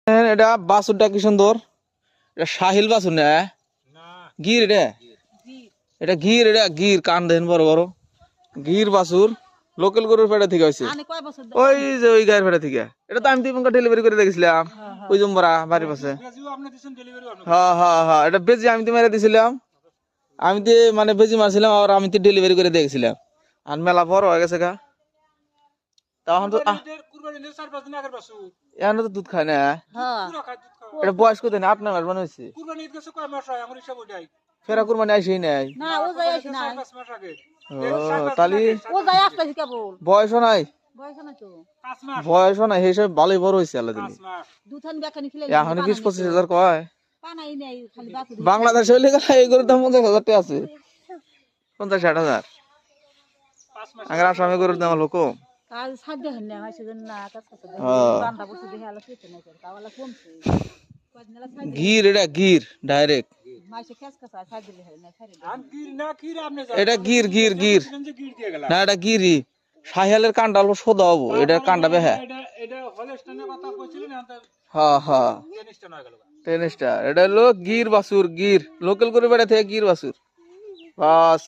এটা বাছুরটা কি সুন্দর, এটা শাহিল বাছুর না গির, এটা গির, এটা গির, কান দেন বড় বড় গির বাছুর, লোকাল গরুর পেটে থেকে হয়েছে, ওই যে ওই গায়ের পেটে থেকে। এটা তো আমি তো ডেলিভারি করে দেখেছিলাম ওই জম্বরা বাড়ির পাশে। হ্যাঁ হ্যাঁ হ্যাঁ, এটা বেজি আমি তো মেরে দিয়েছিলাম, আমি তো মানে বেজি মারছিলাম আর আমি তো ডেলিভারি করে দেখেছিলাম। আর মেলা বড় হয়ে গেছে গা, তখন তো এখন তো দুধ খায় না। এটা বয়স কত না, 8-9 মাস মনে হয়েছে। ফেরা কুরবানি আসেই নাই, তাহলে বয়সও নাই, বয়সও নাই, সেই সব ভালোই বড় হয়েছে আল্লাহ দিলে। এখন 20-25 হাজার কয় বাংলাদেশ হইলে এই গরুর দাম 50,000 টাকা আছে, 50-60 হাজার। আগে আসামে গরুর দাম হলো কম। গির, এটা গির ডাইরেক্ট, এটা গির গির গির না, এটা গিরি। শাহিয়ালের কান্ডা হলো সোদা হবো, এটার কান্ডা বেহা। হ্যাঁ হ্যাঁ, টেনিসটা এটা হলো গির বাছুর, গির লোকাল করে বেড়া থেকে গির বাছুর বাস।